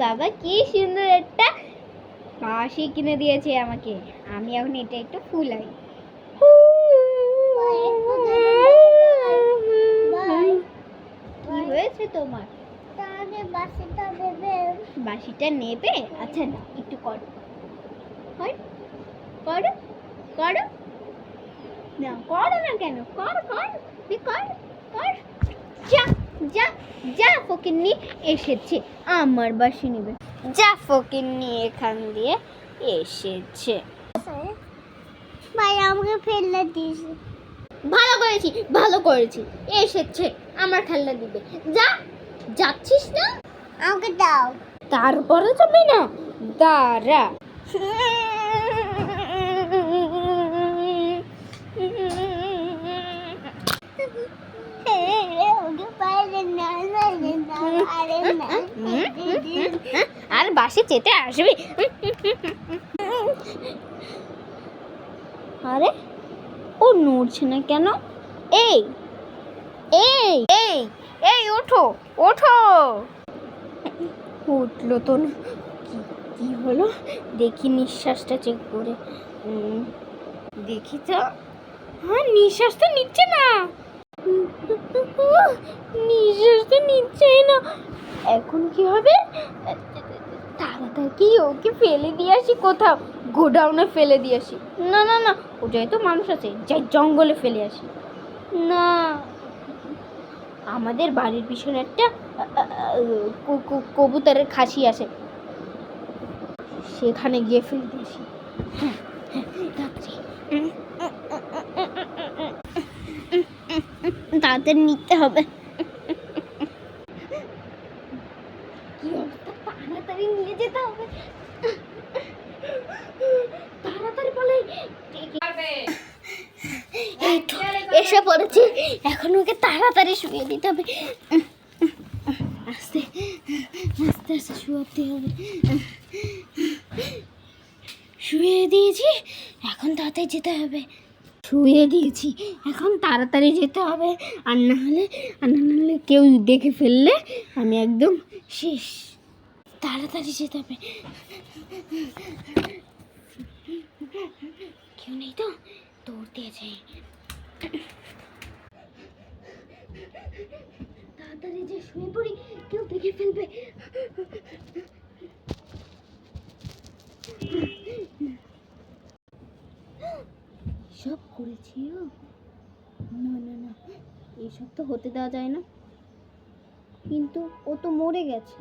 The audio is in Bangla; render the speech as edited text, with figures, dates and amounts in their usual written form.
বাবা কি সুন্দর একটা বাঁশি কিনে দিয়েছে আমাকে। আমি এখন এটা একটু ফুলাই। কি হয়েছে তোমার? বাঁশিটা নেবে? আচ্ছা না, একটু করো করো করো না, করো না কেন, কর কর কর কর। যা যা যা, ফকিন্নি এসেছে আমার বাঁশি নেবে। যা ফকিন্নি এখান দিয়ে এসেছে। ভাই আমাকে ফেলে দিস। ভালো করেছি এসেছে আমার খেলনা দিবে। যা, যাচ্ছিস না? আমাকে দাও। তারপরে যাবি না, দাঁড়া। আর বাসে চেতে আসবি? আরে ও নড়ছে না কেন? এই এই এই এই ওঠো ওঠো। উঠলো তো না। কি হলো দেখি, নিঃশ্বাসটা চেক করে দেখি তো। হ্যাঁ, নিঃশ্বাস তো নিচ্ছে না, নিঃশ্বাস তো নিচ্ছেই না। এখন কি হবে? তাড়াতাড়ি ওকে ফেলে দিয়ে আসি কোথাও, গোডাউনে ফেলে দিয়ে আসি। না না না, ওটাই তো মানুষ আছে, যাই জঙ্গলে ফেলে আসি। না, আমাদের বাড়ির পিছনে একটা কবুতরের খাসি আছে, সেখানে গিয়ে ফেলে দিয়েছি। তাদের নিতে হবে। কি অবস্থা, তাড়াতাড়ি নিয়ে যেতে হবে, তাড়াতাড়ি বলে। এই তো এসে পড়েছি, এখন ওকে তাড়াতাড়ি শুয়ে দিতে হবে। আস্তে আস্তে আস্তে শুয়াতে হবে। শুয়ে দিয়েছি, এখন তাড়াতাড়ি যেতে হবে। শুয়ে দিয়েছি, এখন তাড়াতাড়ি যেতে হবে, আর না হলে কেউ দেখে ফেললে আমি একদম শেষ। তাড়াতাড়ি যেতে হবে। কেউ নেই তো, দৌড় দিয়ে যাই। তাড়াতাড়ি যে শুয়ে পড়ি, কেউ দেখে ফেলবে। সব করেছি না না না, এসব তো হতে দেওয়া যায় না, কিন্তু ও তো মরে গেছে।